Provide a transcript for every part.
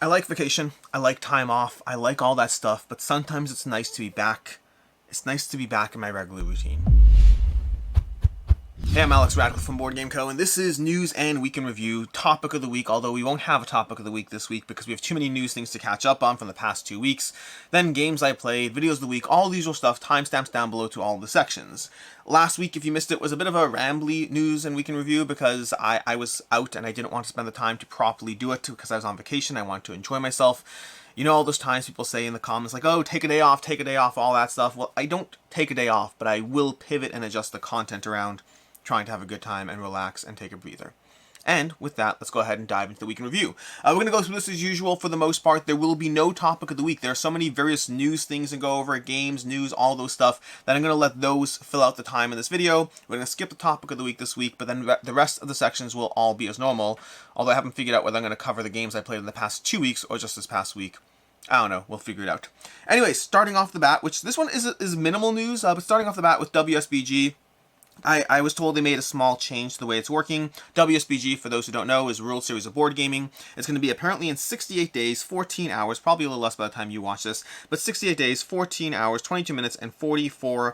I like vacation, I like time off, I like all that stuff, but sometimes it's nice to be back. It's nice to be back in my regular routine. Hey, I'm Alex Radcliffe from Board Game Co, and this is News and Week in Review, Topic of the Week, although we won't have a Topic of the Week this week because we have too many news things to catch up on from the past 2 weeks. Then games I played, videos of the week, all the usual stuff, timestamps down below to all the sections. Last week, if you missed it, was a bit of a rambly News and Week in Review because I was out and I didn't want to spend the time to properly do it because I was on vacation. I wanted to enjoy myself. You know all those times people say in the comments like, oh, take a day off, all that stuff. Well, I don't take a day off, but I will pivot and adjust the content around trying to have a good time and relax and take a breather. And with that, let's go ahead and dive into the week in review. We're going to go through this as usual for the most part. There will be no topic of the week. There are so many various news things to go over, games, news, all those stuff, that I'm going to let those fill out the time in this video. We're going to skip the topic of the week this week, but then the rest of the sections will all be as normal, although I haven't figured out whether I'm going to cover the games I played in the past 2 weeks or just this past week. I don't know. We'll figure it out. Anyway, starting off the bat, which this one is minimal news, but starting off the bat with WSBG. I was told they made a small change to the way it's working. WSBG, for those who don't know, is World Series of Board Gaming. It's going to be apparently in 68 days, 14 hours, probably a little less by the time you watch this, but 68 days, 14 hours, 22 minutes, and 42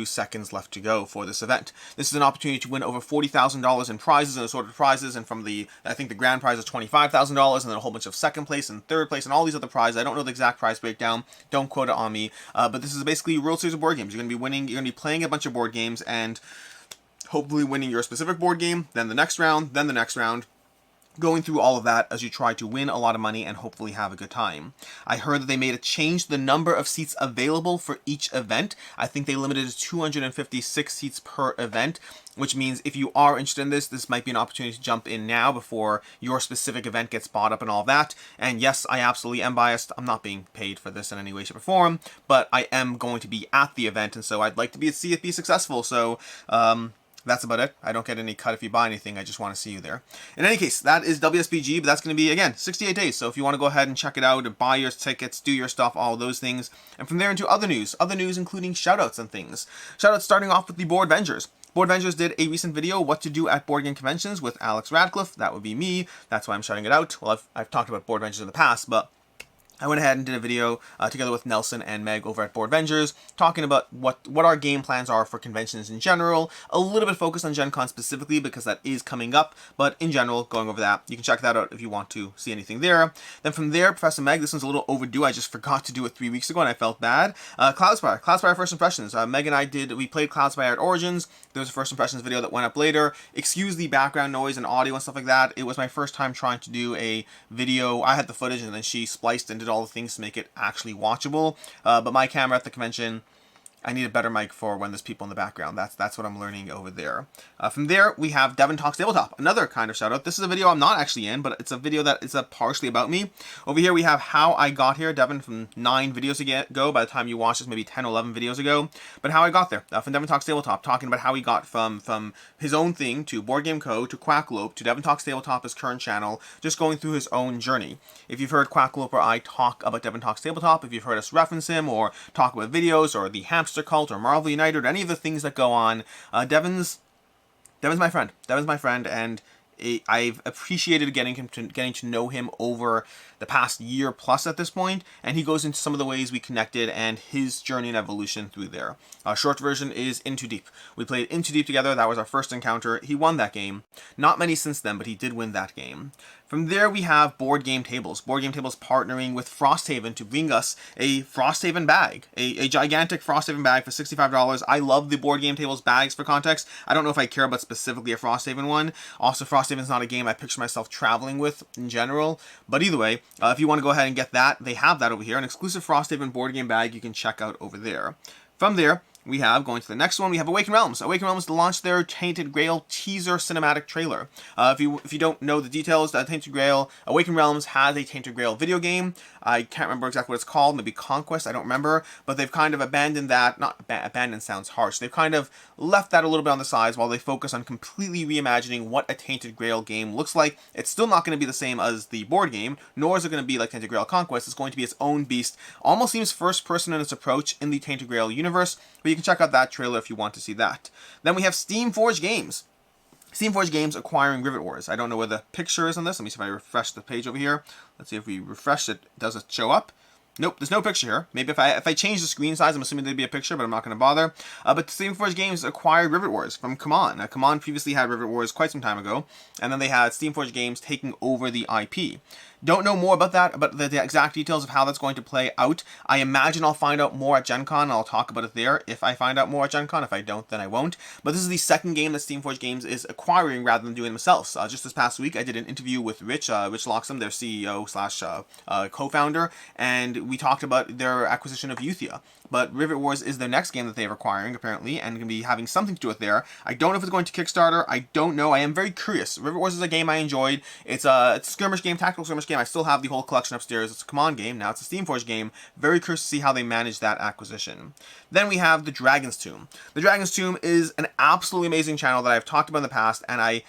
seconds left to go for this event. This is an opportunity to win over $40,000 in prizes and assorted prizes, and from I think the grand prize is $25,000, and then a whole bunch of second place and third place and all these other prizes. I don't know the exact prize breakdown, don't quote it on me, but this is basically World Series of Board Games. You're going to be winning, you're going to be playing a bunch of board games, and hopefully winning your specific board game, then the next round, then the next round, going through all of that as you try to win a lot of money and hopefully have a good time. I heard that they made a change to the number of seats available for each event. I think they limited it to 256 seats per event, which means if you are interested in this might be an opportunity to jump in now before your specific event gets bought up and all that. And yes, I absolutely am biased. I'm not being paid for this in any way, shape, or form, but I am going to be at the event, and so I'd like to see it be successful. So, that's about it. I don't get any cut if you buy anything. I just want to see you there. In any case, that is WSBG, but that's going to be, again, 68 days. So if you want to go ahead and check it out, and buy your tickets, do your stuff, all those things. And from there into other news including shoutouts and things. Shoutouts starting off with the Board Vengers. Board Vengers did a recent video, What to Do at Board Game Conventions, with Alex Radcliffe. That would be me. That's why I'm shouting it out. Well, I've talked about Board Vengers in the past, but I went ahead and did a video together with Nelson and Meg over at Board Vengers, talking about what our game plans are for conventions in general, a little bit focused on Gencon specifically because that is coming up, but in general, going over that. You can check that out if you want to see anything there. Then from there, Professor Meg, this one's a little overdue. I just forgot to do it 3 weeks ago and I felt bad. Cloudspire First Impressions. Meg and I we played Cloudspire at Origins. There was a First Impressions video that went up later. Excuse the background noise and audio and stuff like that. It was my first time trying to do a video. I had the footage and then she spliced and did all the things to make it actually watchable, but my camera at the convention, I need a better mic for when there's people in the background. That's what I'm learning over there. From there, we have Devon Talks Tabletop, another kind of shout out. This is a video I'm not actually in, but it's a video that is partially about me. Over here, we have how I got here. Devon from 9 videos ago, by the time you watch this, maybe 10 or 11 videos ago, but how I got there. From Devon Talks Tabletop, talking about how he got from his own thing to Board Game Co, to Quackalope, to Devon Talks Tabletop, his current channel, just going through his own journey. If you've heard Quackalope or I talk about Devon Talks Tabletop, if you've heard us reference him or talk about videos or the Hamster Cult or Marvel United or any of the things that go on, Devon's my friend. Devon's my friend, and I've appreciated getting to know him over the past year plus at this point, and he goes into some of the ways we connected and his journey and evolution through there. Short version is In Too Deep. We played In Too Deep together. That was our first encounter. He won that game. Not many since then, but he did win that game. From there, we have Board Game Tables. Board Game Tables partnering with Frosthaven to bring us a Frosthaven bag, a gigantic Frosthaven bag for $65. I love the Board Game Tables bags for context. I don't know if I care about specifically a Frosthaven one. Also, Frosthaven's not a game I picture myself traveling with in general, but either way, if you want to go ahead and get that, they have that over here. An exclusive Frosthaven board game bag you can check out over there. From there, we have, going to the next one, we have Awaken Realms. Awaken Realms launched their Tainted Grail teaser cinematic trailer. If you don't know the details, Tainted Grail, Awaken Realms has a Tainted Grail video game. I can't remember exactly what it's called, maybe Conquest, I don't remember, but they've kind of abandoned that, not abandoned sounds harsh, they've kind of left that a little bit on the sides while they focus on completely reimagining what a Tainted Grail game looks like. It's still not going to be the same as the board game, nor is it going to be like Tainted Grail Conquest. It's going to be its own beast, almost seems first person in its approach in the Tainted Grail universe, but you can check out that trailer if you want to see that. Then we have Steamforged games. Steamforged Games acquiring Rivet Wars. I don't know where the picture is on this. Let me see if I refresh the page over here. Let's see if we refresh it. Does it show up? Nope, there's no picture here. Maybe if I change the screen size, I'm assuming there'd be a picture, but I'm not going to bother. But Steamforged Games acquired Rivet Wars from CMON. Now, CMON previously had Rivet Wars quite some time ago, and then they had Steamforged Games taking over the IP. Don't know more about that, about the exact details of how that's going to play out. I imagine I'll find out more at Gencon, and I'll talk about it there if I find out more at Gencon. If I don't, then I won't. But this is the second game that Steamforged Games is acquiring rather than doing themselves. Just this past week, I did an interview with Rich Loxham, their CEO slash co-founder, and we talked about their acquisition of Euthia. But Rivet Wars is their next game that they're acquiring, apparently, and going to be having something to do with there. I don't know if it's going to Kickstarter. I don't know. I am very curious. Rivet Wars is a game I enjoyed. It's a skirmish game, tactical skirmish game. I still have the whole collection upstairs. It's a CMON game. Now it's a Steamforged game. Very curious to see how they manage that acquisition. Then we have The Dragon's Tomb. The Dragon's Tomb is an absolutely amazing channel that I've talked about in the past, and I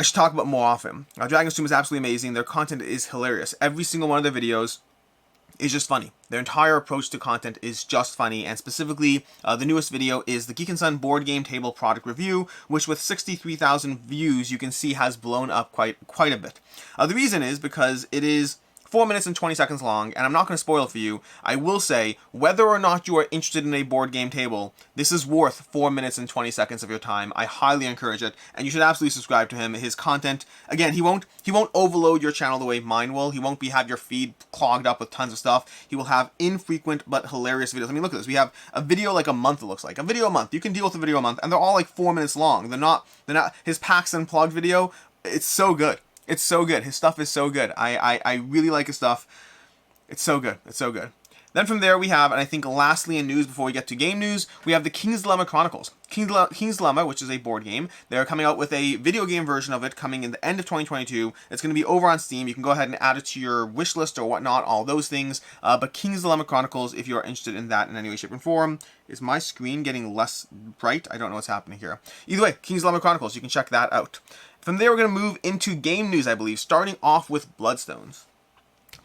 should talk about more often. Dragon's Tomb is absolutely amazing. Their content is hilarious. Every single one of their videos is just funny. Their entire approach to content is just funny, and specifically, the newest video is the Geek & Son board game table product review, which with 63,000 views, you can see has blown up quite a bit. The reason is because it is 4 minutes and 20 seconds long, and I'm not going to spoil it for you. I will say, whether or not you are interested in a board game table, this is worth 4 minutes and 20 seconds of your time. I highly encourage it, and you should absolutely subscribe to him. His content, again, he won't overload your channel the way mine will. He won't have your feed clogged up with tons of stuff. He will have infrequent but hilarious videos. I mean, look at this. We have a video like a month, it looks like. A video a month. You can deal with a video a month, and they're all like 4 minutes long. They're not, his PAX Unplugged video, it's so good. It's so good. His stuff is so good. I really like his stuff. It's so good. It's so good. Then from there we have, and I think lastly in news before we get to game news, we have the King's Dilemma Chronicles. King's Dilemma, which is a board game, they're coming out with a video game version of it coming in the end of 2022. It's going to be over on Steam. You can go ahead and add it to your wish list or whatnot, all those things. But King's Dilemma Chronicles, if you're interested in that in any way, shape, or form. Is my screen getting less bright? I don't know what's happening here. Either way, King's Dilemma Chronicles, you can check that out. From there, we're going to move into game news, I believe, starting off with Bloodstones.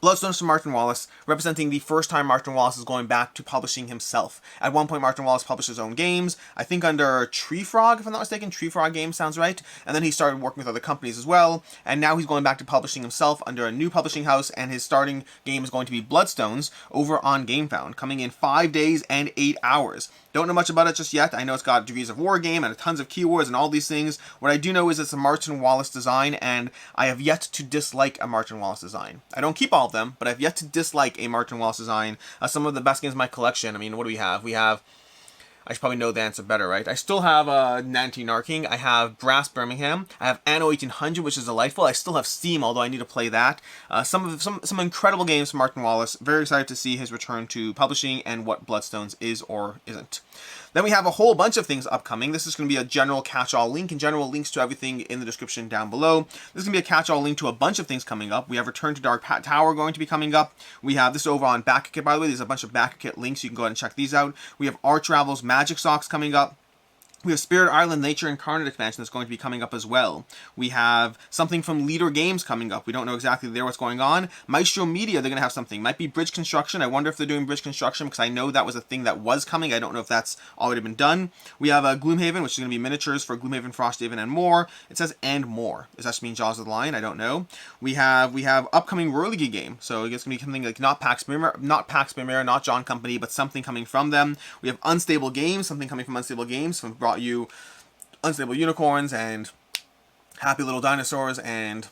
Bloodstones from Martin Wallace, representing the first time Martin Wallace is going back to publishing himself. At one point, Martin Wallace published his own games, I think under Tree Frog, if I'm not mistaken. Tree Frog Games sounds right. And then he started working with other companies as well, and now he's going back to publishing himself under a new publishing house, and his starting game is going to be Bloodstones over on GameFound, coming in 5 days and 8 hours. Don't know much about it just yet. I know it's got Degrees of War game and tons of keywords and all these things. What I do know is it's a Martin Wallace design, and I have yet to dislike a Martin Wallace design. I don't keep all of them, but I've yet to dislike a Martin Wallace design. Some of the best games in my collection. I mean, what do we have? We have, I should probably know the answer better, right? I still have Nancy Narking. I have Brass Birmingham. I have Anno 1800, which is delightful. I still have Steam, although I need to play that. Some incredible games from Martin Wallace. Very excited to see his return to publishing and what Bloodstones is or isn't. Then we have a whole bunch of things upcoming. This is going to be a general catch-all link, and general links to everything in the description down below. This is going to be a catch-all link to a bunch of things coming up. We have Return to Dark Tower going to be coming up. We have this over on Backerkit, by the way. There's a bunch of Backerkit links. You can go ahead and check these out. We have Art Travel's Magic Socks coming up. We have Spirit Island Nature Incarnate expansion that's going to be coming up as well. We have something from Leader Games coming up. We don't know exactly there what's going on. Maestro Media, they're going to have something. Might be Bridge Construction. I wonder if they're doing Bridge Construction because I know that was a thing that was coming. I don't know if that's already been done. We have Gloomhaven, which is going to be miniatures for Gloomhaven, Frosthaven, and more. It says and more. Does that mean Jaws of the Lion? I don't know. We have upcoming Royal League game. So it's going to be something like not Pax Premier, not John Company, but something coming from them. We have Unstable Games, something coming from Unstable Games. From brought you Unstable Unicorns and Happy Little Dinosaurs and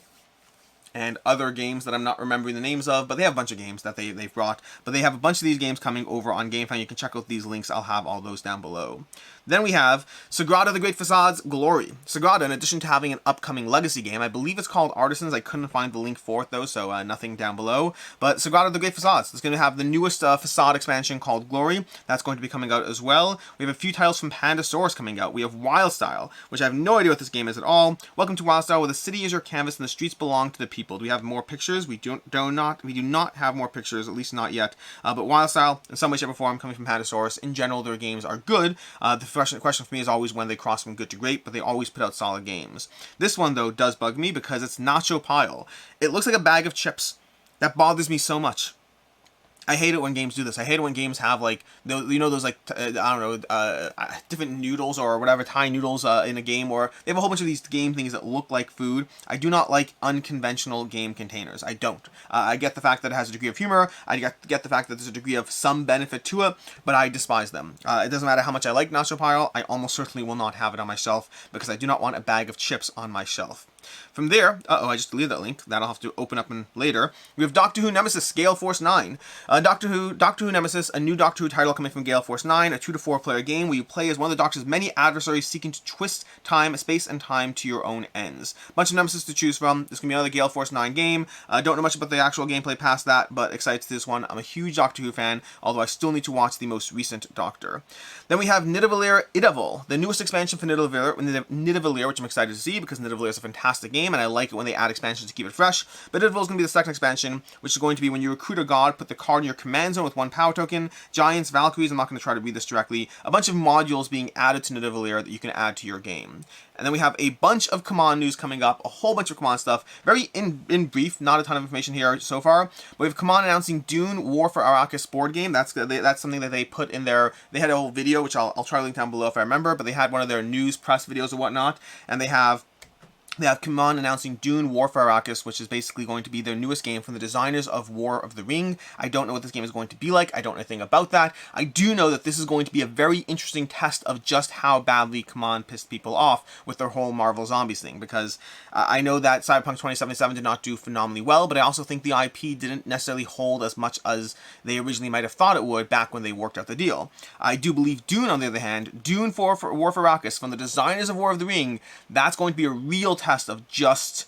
other games that I'm not remembering the names of, but they have a bunch of games that they've brought. But they have a bunch of these games coming over on GameFound. You can check out these links. I'll have all those down below. Then we have Sagrada the Great Façades Glory. Sagrada, in addition to having an upcoming legacy game, I believe it's called Artisans. I couldn't find the link for it though, so nothing down below. But Sagrada the Great Façades is going to have the newest Façade expansion called Glory. That's going to be coming out as well. We have a few titles from Pandasaurus coming out. We have Wildstyle, which I have no idea what this game is at all. Welcome to Wildstyle, where the city is your canvas and the streets belong to the people. Do we have more pictures? We do not have more pictures, at least not yet. But Wildstyle, in some way, shape, or form, coming from Pandasaurus. In general, their games are good. The question for me is always when they cross from good to great, but they always put out solid games. This one, though, does bug me because it's Nacho Pile. It looks like a bag of chips. That bothers me so much. I hate it when games do this. I hate it when games have like those like I don't know different noodles or whatever, Thai noodles in a game, or they have a whole bunch of these game things that look like food. I do not like unconventional game containers. I don't. I get the fact that it has a degree of humor. I get the fact that there's a degree of some benefit to it, but I despise them. It doesn't matter how much I like Nacho Pile. I almost certainly will not have it on my shelf because I do not want a bag of chips on my shelf. From there, I just deleted that link. That'll have to open up in later. We have Doctor Who Nemesis, Gale Force 9. Doctor Who Nemesis, a new Doctor Who title coming from Gale Force 9, a 2 to 4 player game where you play as one of the Doctor's many adversaries seeking to twist time, space, and time to your own ends. Bunch of Nemesis to choose from. This can be another Gale Force 9 game. Don't know much about the actual gameplay past that, but excited to this one. I'm a huge Doctor Who fan, although I still need to watch the most recent Doctor. Then we have Nidavellir Idavoll, the newest expansion for Nidavellir, which I'm excited to see because Nidavellir is a fantastic game, and I like it when they add expansions to keep it fresh. But Idavoll is going to be the second expansion, which is going to be when you recruit a god, put the card in your command zone with 1 power token, giants, Valkyries, I'm not going to try to read this directly, a bunch of modules being added to Nidavellir that you can add to your game. And then we have a bunch of CMON news coming up, a whole bunch of CMON stuff, very in brief, not a ton of information here so far. But we have CMON announcing Dune War for Arrakis board game. That's something that they put in their, they had a whole video, which I'll try to link down below if I remember, but they had one of their news press videos or whatnot, and they have CMON announcing Dune War for Arrakis, which is basically going to be their newest game from the designers of War of the Ring. I don't know what this game is going to be like. I don't know anything about that. I do know that this is going to be a very interesting test of just how badly CMON pissed people off with their whole Marvel Zombies thing, because I know that Cyberpunk 2077 did not do phenomenally well, but I also think the IP didn't necessarily hold as much as they originally might have thought it would back when they worked out the deal. I do believe Dune, on the other hand, Dune for War for Arrakis, from the designers of War of the Ring, that's going to be a real test of just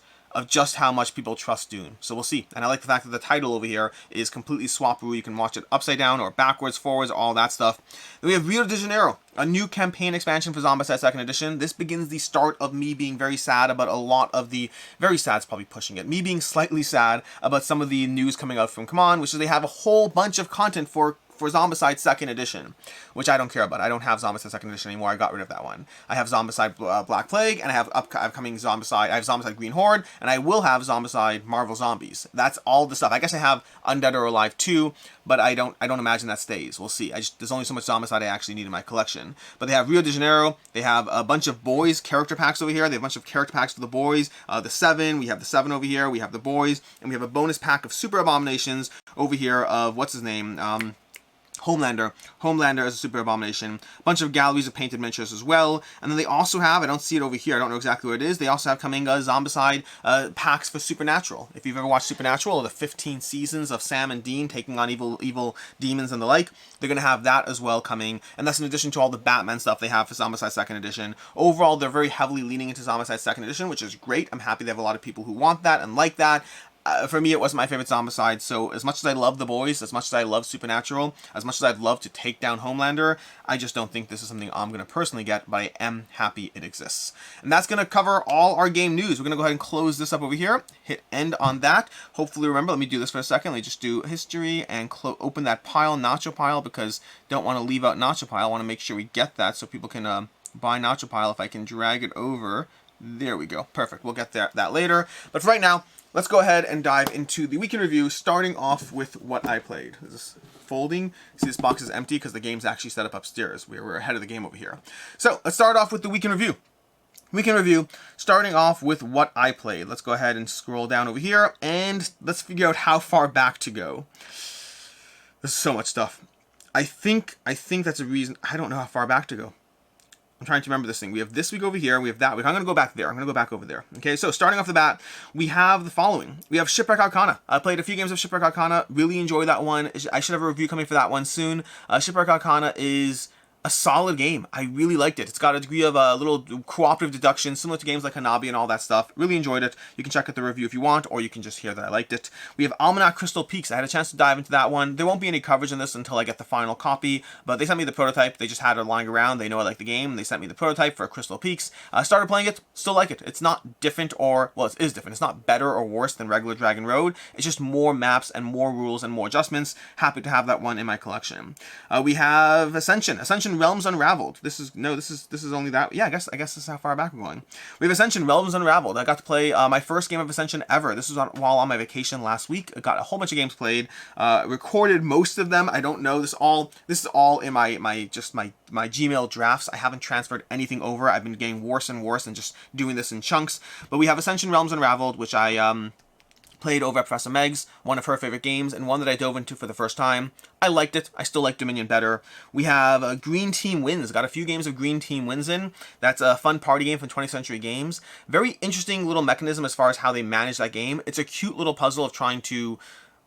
how much people trust Dune. So we'll see. And I like the fact that the title over here is completely swap-roo. You can watch it upside down or backwards, forwards, all that stuff. Then we have Rio de Janeiro, a new campaign expansion for Zombicide 2nd Edition. This begins the start of me being very sad about a lot of the, very sad's probably pushing it, me being slightly sad about some of the news coming out from CMON, which is they have a whole bunch of content for Zombicide 2nd Edition, which I don't care about. I don't have Zombicide 2nd Edition anymore. I got rid of that one. I have Zombicide Black Plague, and I have upcoming Zombicide. I have Zombicide Green Horde, and I will have Zombicide Marvel Zombies. That's all the stuff. I guess I have Undead or Alive 2, but I don't imagine that stays. We'll see. There's only so much Zombicide I actually need in my collection. But they have Rio de Janeiro. They have a bunch of boys character packs over here. They have a bunch of character packs for the boys. The 7. We have the 7 over here. We have the boys, and we have a bonus pack of Super Abominations over here of what's his name. Homelander as a super abomination, a bunch of galleries of painted miniatures as well, and then they also have, I don't see it over here, I don't know exactly what it is, they also have coming Zombicide packs for Supernatural. If you've ever watched Supernatural, the 15 seasons of Sam and Dean taking on evil demons and the like, they're going to have that as well coming, and that's in addition to all the Batman stuff they have for Zombicide 2nd Edition. Overall, they're very heavily leaning into Zombicide 2nd Edition, which is great. I'm happy they have a lot of people who want that and like that. For me, it wasn't my favorite Zombicide, so as much as I love the boys, as much as I love Supernatural, as much as I'd love to take down Homelander, I just don't think this is something I'm going to personally get, but I am happy it exists. And that's going to cover all our game news. We're going to go ahead and close this up over here, hit end on that. Hopefully, remember, let me do this for a second. Let me just do history and open that pile, Nacho Pile, because don't want to leave out Nacho Pile. I want to make sure we get that so people can buy Nacho Pile if I can drag it over. There we go. Perfect. We'll get that later. But for right now, let's go ahead and dive into the week in review, starting off with what I played. Is this folding? See, this box is empty because the game's actually set up upstairs. We're ahead of the game over here. So let's start off with the week in review. Week in review, starting off with what I played. Let's go ahead and scroll down over here, and let's figure out how far back to go. There's so much stuff. I think that's a reason. I don't know how far back to go. I'm trying to remember this thing. We have this week over here. We have that week. I'm going to go back there. I'm going to go back over there. Okay, so starting off the bat, we have the following. We have Shipwreck Arcana. I played a few games of Shipwreck Arcana. Really enjoy that one. I should have a review coming for that one soon. Shipwreck Arcana is a solid game. I really liked it. It's got a degree of a little cooperative deduction, similar to games like Hanabi and all that stuff. Really enjoyed it. You can check out the review if you want, or you can just hear that I liked it. We have Almanac Crystal Peaks. I had a chance to dive into that one. There won't be any coverage on this until I get the final copy, but they sent me the prototype. They just had it lying around. They know I like the game. They sent me the prototype for Crystal Peaks. I started playing it. Still like it. It's not different or, well, it is different. It's not better or worse than regular Dragon Road. It's just more maps and more rules and more adjustments. Happy to have that one in my collection. We have Ascension. Ascension Ascension Realms Unraveled. This is only that. Yeah, I guess this is how far back we're going. We have Ascension Realms Unraveled. I got to play my first game of Ascension ever. This was while on my vacation last week. I got a whole bunch of games played. Recorded most of them. I don't know. This is all in my Gmail drafts. I haven't transferred anything over. I've been getting worse and worse and just doing this in chunks. But we have Ascension Realms Unraveled, which I played over at Professor Meg's, one of her favorite games, and one that I dove into for the first time. I liked it. I still like Dominion better. We have Green Team Wins. Got a few games of Green Team Wins in. That's a fun party game from 20th Century Games. Very interesting little mechanism as far as how they manage that game. It's a cute little puzzle of trying to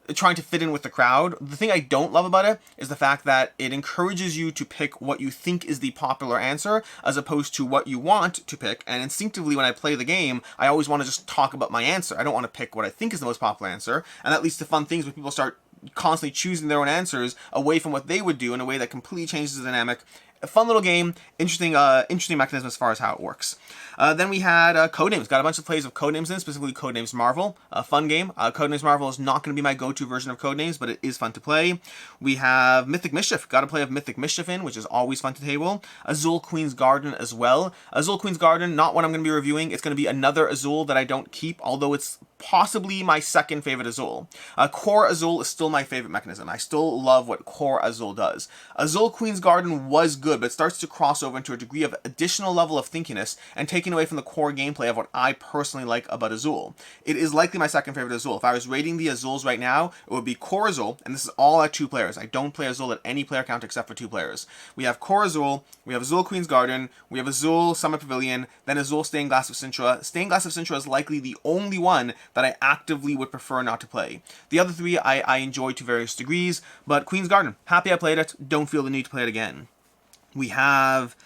fit in with the crowd. The thing I don't love about it is the fact that it encourages you to pick what you think is the popular answer as opposed to what you want to pick. And instinctively, when I play the game, I always want to just talk about my answer. I don't want to pick what I think is the most popular answer. And that leads to fun things when people start constantly choosing their own answers away from what they would do in a way that completely changes the dynamic. A fun little game, interesting mechanism as far as how it works. Then we had Codenames. Got a bunch of plays of Codenames in, specifically Codenames Marvel. A fun game. Codenames Marvel is not going to be my go-to version of Codenames, but it is fun to play. We have Mythic Mischief. Got a play of Mythic Mischief in, which is always fun to table. Azul Queen's Garden as well. Azul Queen's Garden, not one I'm going to be reviewing. It's going to be another Azul that I don't keep, although it's possibly my second favorite Azul. Core Azul is still my favorite mechanism. I still love what Core Azul does. Azul Queen's Garden was good, but it starts to cross over into a degree of additional level of thinkiness and taking away from the core gameplay of what I personally like about Azul. It is likely my second favorite Azul. If I was rating the Azuls right now, it would be Core Azul, and this is all at 2 players. I don't play Azul at any player count except for 2 players. We have Core Azul, we have Azul Queen's Garden, we have Azul Summit Pavilion, then Azul Stained Glass of Sintra. Stained Glass of Sintra is likely the only one that I actively would prefer not to play. The other 3 I enjoy to various degrees, but Queen's Garden, happy I played it, don't feel the need to play it again. We have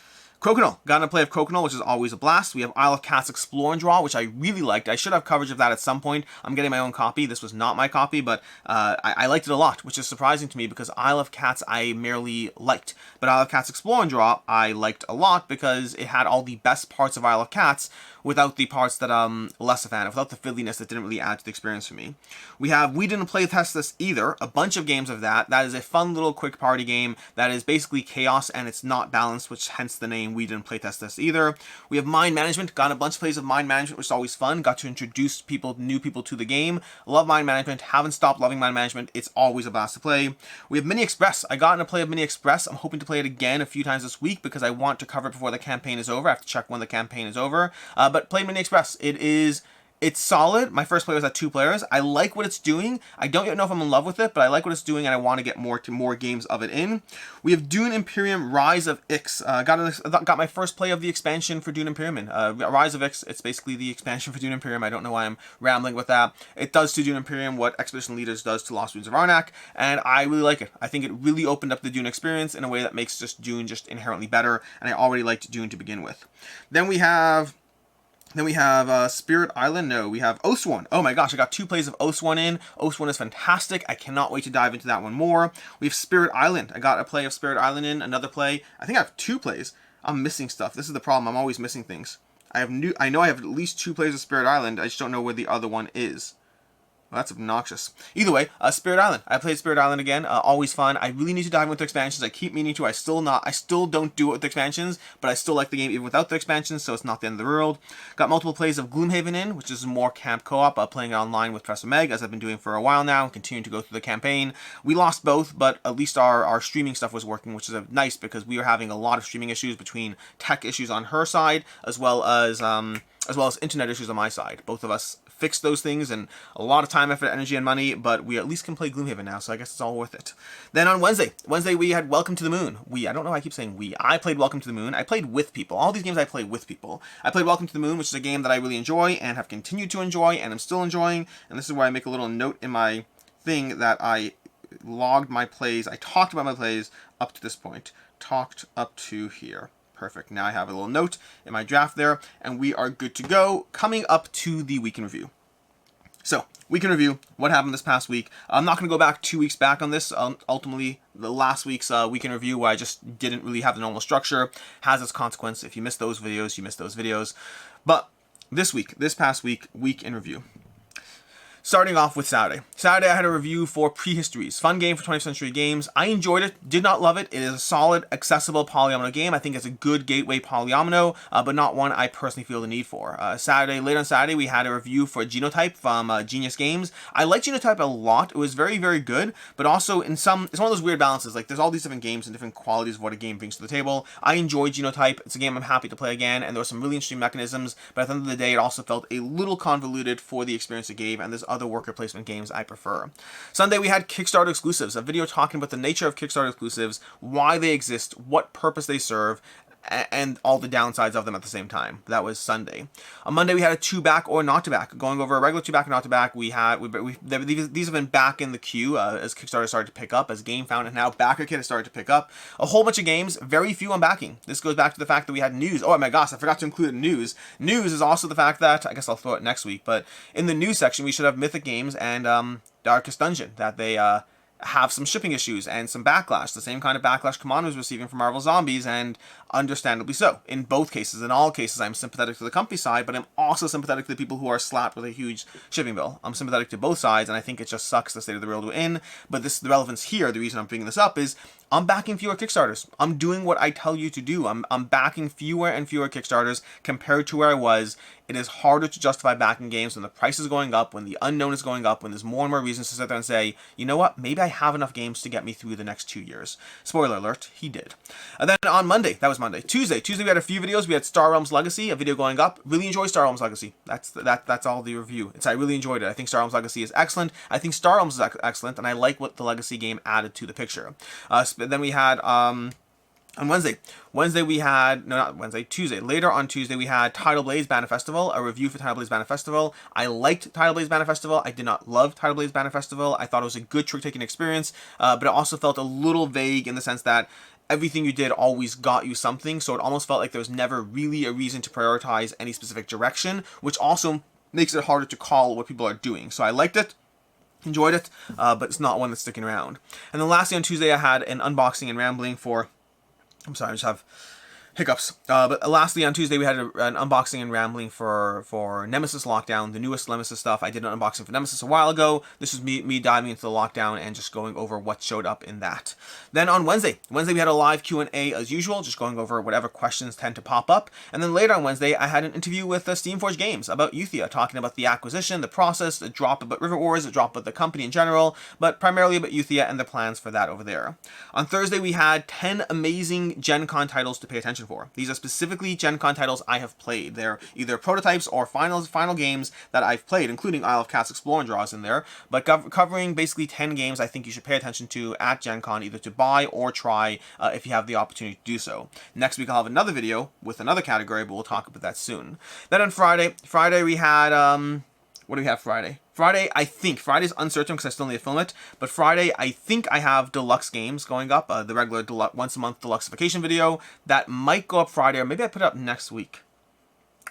Crokinole. Got a play of Crokinole, which is always a blast. We have Isle of Cats Explore and Draw, which I really liked. I should have coverage of that at some point. I'm getting my own copy. This was not my copy, but I liked it a lot, which is surprising to me because Isle of Cats I merely liked. But Isle of Cats Explore and Draw I liked a lot because it had all the best parts of Isle of Cats without the parts that I'm less a fan of, without the fiddliness that didn't really add to the experience for me. We have We Didn't Play Test This Either, a bunch of games of that. That is a fun little quick party game that is basically chaos and it's not balanced, which hence the name We Didn't Play Test This Either. We have Mind Management. Got a bunch of plays of Mind Management, which is always fun. Got to introduce new people to the game. Love Mind Management. Haven't stopped loving Mind Management. It's always a blast to play. We have Mini Express. I got in a play of Mini Express. I'm hoping to play it again a few times this week because I want to cover it before the campaign is over. I have to check when the campaign is over. But play Mini Express. It's solid. My first play was at 2 players. I like what it's doing. I don't yet know if I'm in love with it, but I like what it's doing and I want to get more games of it in. We have Dune Imperium Rise of Ix. Got my first play of the expansion for Dune Imperium. Rise of Ix, it's basically the expansion for Dune Imperium. I don't know why I'm rambling with that. It does to Dune Imperium what Expedition Leaders does to Lost Ruins of Arnak, and I really like it. I think it really opened up the Dune experience in a way that makes Dune just inherently better, and I already liked Dune to begin with. Then we have Spirit Island. No, we have Oathsworn. Oh my gosh, I got 2 plays of Oathsworn in. Oathsworn is fantastic. I cannot wait to dive into that one more. We have Spirit Island. I got a play of Spirit Island in. Another play. I think I have 2 plays. I'm missing stuff. This is the problem. I'm always missing things. I know I have at least 2 plays of Spirit Island. I just don't know where the other one is. Well, that's obnoxious. Either way, Spirit Island. I played Spirit Island again. Always fun. I really need to dive into expansions. I keep meaning to. I still don't do it with expansions, but I still like the game even without the expansions, so it's not the end of the world. Got multiple plays of Gloomhaven in, which is more camp co-op, playing it online with Professor Meg, as I've been doing for a while now, and continuing to go through the campaign. We lost both, but at least our streaming stuff was working, which is nice because we were having a lot of streaming issues between tech issues on her side, as well as internet issues on my side. Both of us fixed those things and a lot of time, effort, energy, and money, but we at least can play Gloomhaven now, so I guess it's all worth it. Then on Wednesday we had Welcome to the Moon. I don't know why I keep saying we. I played Welcome to the Moon. I played with people. All these games I play with people. I played Welcome to the Moon, which is a game that I really enjoy and have continued to enjoy and I'm still enjoying, and this is where I make a little note in my thing that I logged my plays. I talked about my plays up to this point. Talked up to here. Perfect. Now I have a little note in my draft there, and we are good to go. Coming up to the week in review. So, week in review, what happened this past week. I'm not going to go back 2 weeks back on this. Ultimately, the last week's week in review, where I just didn't really have the normal structure, has its consequence. If you missed those videos, you missed those videos. But this past week, week in review. Starting off with Saturday. Saturday, I had a review for Prehistories. Fun game for 20th Century Games. I enjoyed it, did not love it. It is a solid, accessible polyomino game. I think it's a good gateway polyomino, but not one I personally feel the need for. Later on Saturday, we had a review for Genotype from Genius Games. I like Genotype a lot. It was very, very good, but also it's one of those weird balances. Like, there's all these different games and different qualities of what a game brings to the table. I enjoy Genotype. It's a game I'm happy to play again, and there were some really interesting mechanisms, but at the end of the day, it also felt a little convoluted for the experience it gave, and there's other worker placement games I prefer. Sunday, we had Kickstarter Exclusives, a video talking about the nature of Kickstarter Exclusives, why they exist, what purpose they serve, and all the downsides of them at the same time. That was Sunday. On Monday, we had a to back or not to back. Going over a regular to back and not to back, these have been back in the queue as Kickstarter started to pick up, as GameFound and now Backerkit has started to pick up. A whole bunch of games, very few on backing. This goes back to the fact that we had news. Oh my gosh, I forgot to include news. News is also the fact that, I guess I'll throw it next week, but in the news section, we should have Mythic Games and Darkest Dungeon, that they have some shipping issues and some backlash, the same kind of backlash CMON was receiving from Marvel Zombies, and understandably so. In both cases, in all cases, I'm sympathetic to the company side, but I'm also sympathetic to the people who are slapped with a huge shipping bill. I'm sympathetic to both sides, and I think it just sucks the state of the world we're in, but the relevance here, the reason I'm bringing this up is I'm backing fewer Kickstarters. I'm doing what I tell you to do. I'm backing fewer and fewer Kickstarters compared to where I was. It is harder to justify backing games when the price is going up, when the unknown is going up, when there's more and more reasons to sit there and say, you know what, maybe I have enough games to get me through the next 2 years. Spoiler alert, he did. And then on Monday, that was Monday. Tuesday we had a few videos. We had Star Realms Legacy, a video going up. Really enjoy Star Realms Legacy. That's all the review. I really enjoyed it. I think Star Realms Legacy is excellent. I think Star Realms is excellent, and I like what the Legacy game added to the picture. Then we had on Tuesday. Later on Tuesday, we had Tidal Blaze Banner Festival, a review for Tidal Blaze Banner Festival. I liked Tidal Blaze Banner Festival. I did not love Tidal Blaze Banner Festival. I thought it was a good trick-taking experience, but it also felt a little vague in the sense that everything you did always got you something, so it almost felt like there was never really a reason to prioritize any specific direction, which also makes it harder to call what people are doing. So I liked it. Enjoyed it, but it's not one that's sticking around. And then lastly on Tuesday, I had an unboxing and rambling for... I'm sorry, I just have hiccups. But lastly on Tuesday, we had an unboxing and rambling for Nemesis Lockdown, the newest Nemesis stuff. I did an unboxing for Nemesis a while ago. This was me diving into the lockdown and just going over what showed up in that. Then on Wednesday we had a live Q&A as usual, just going over whatever questions tend to pop up. And then later on Wednesday, I had an interview with Steamforged Games about Euthia, talking about the acquisition, the process, the drop about Rivet Wars, the drop about the company in general, but primarily about Euthia and the plans for that over there. On Thursday, we had 10 amazing Gencon titles to pay attention for. These are specifically Gencon titles I have played. They're either prototypes or final games that I've played, including Isle of Cats Explore and Draws in there, but covering basically 10 games I think you should pay attention to at Gencon, either to buy or try if you have the opportunity to do so. Next week I'll have another video with another category, but we'll talk about that soon. Then on Friday we had, what do we have Friday? Friday's uncertain because I still need to film it, but Friday, I think I have deluxe games going up, the regular once a month deluxeification video. That might go up Friday, or maybe I put it up next week.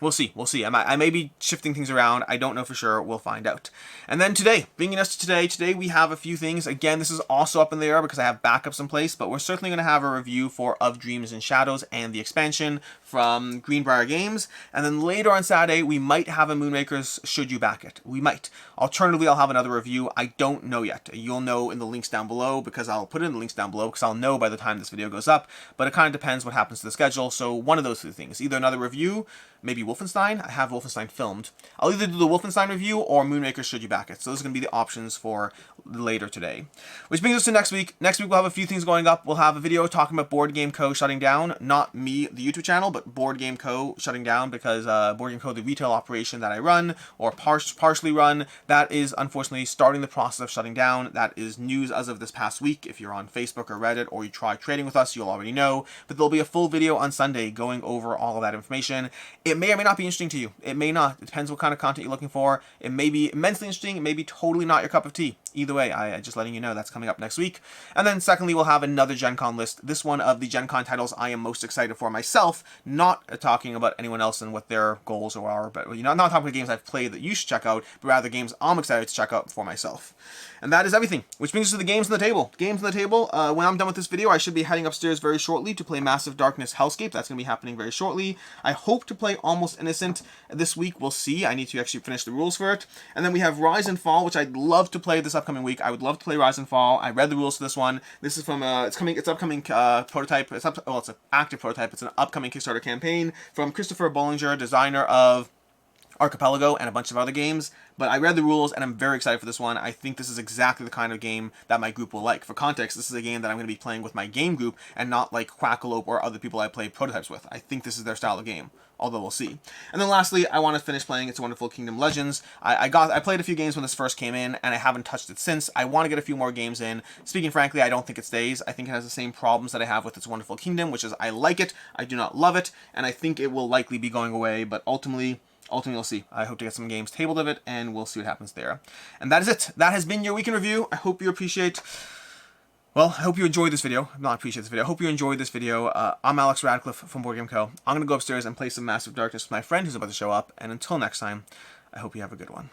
We'll see. I may be shifting things around. I don't know for sure. We'll find out. And then today, bringing us to today we have a few things. Again, this is also up in the air because I have backups in place, but we're certainly going to have a review for Of Dreams and Shadows and the expansion from Greenbrier Games. And then later on Saturday, we might have a Moonrakers Should You Back It. We might. Alternatively, I'll have another review. I don't know yet. You'll know in the links down below because I'll put it in the links down below because I'll know by the time this video goes up, but it kind of depends what happens to the schedule. So one of those two things, either another review, maybe Wolfenstein. I have Wolfenstein filmed. I'll either do the Wolfenstein review or Moonrakers Should You Back It. So those are going to be the options for later today. Which brings us to next week. Next week we'll have a few things going up. We'll have a video talking about Board Game Co. shutting down. Not me, the YouTube channel, but Board Game Co. shutting down because Board Game Co., the retail operation that I run or partially run, that is unfortunately starting the process of shutting down. That is news as of this past week. If you're on Facebook or Reddit or you try trading with us, you'll already know. But there'll be a full video on Sunday going over all of that information. It may or may not be interesting to you. It may not. It depends what kind of content you're looking for. It may be immensely interesting. It may be totally not your cup of tea. Either way, I just letting you know that's coming up next week. And then secondly, we'll have another Gen Con list. This one of the Gen Con titles I am most excited for myself, not talking about anyone else and what their goals are, but not talking about games I've played that you should check out, but rather games I'm excited to check out for myself. And that is everything, which brings us to the games on the table. Games on the table, when I'm done with this video, I should be heading upstairs very shortly to play Massive Darkness Hellscape. That's going to be happening very shortly. I hope to play Almost Innocent this week. We'll see. I need to actually finish the rules for it. And then we have Rise and Fall, which I'd love to play this upcoming week. I would love to play Rise and Fall. I read the rules for this one. This is from it's upcoming prototype. It's an active prototype. It's an upcoming Kickstarter campaign from Christopher Bollinger, designer of Archipelago and a bunch of other games, but I read the rules and I'm very excited for this one. I think this is exactly the kind of game that my group will like. For context, this is a game that I'm going to be playing with my game group and not like Quackalope or other people I play prototypes with. I think this is their style of game, although we'll see. And then lastly, I want to finish playing It's a Wonderful Kingdom Legends. I played a few games when this first came in, and I haven't touched it since. I want to get a few more games in. Speaking frankly, I don't think it stays. I think it has the same problems that I have with It's a Wonderful Kingdom, which is I like it, I do not love it, and I think it will likely be going away, but ultimately we'll see. I hope to get some games tabled of it, and we'll see what happens there. And that is it. That has been your week in review. I hope you appreciate... Well, I hope you enjoyed this video. Not appreciate this video. I hope you enjoyed this video. I'm Alex Radcliffe from Board Game Co. I'm going to go upstairs and play some Massive Darkness with my friend who's about to show up. And until next time, I hope you have a good one.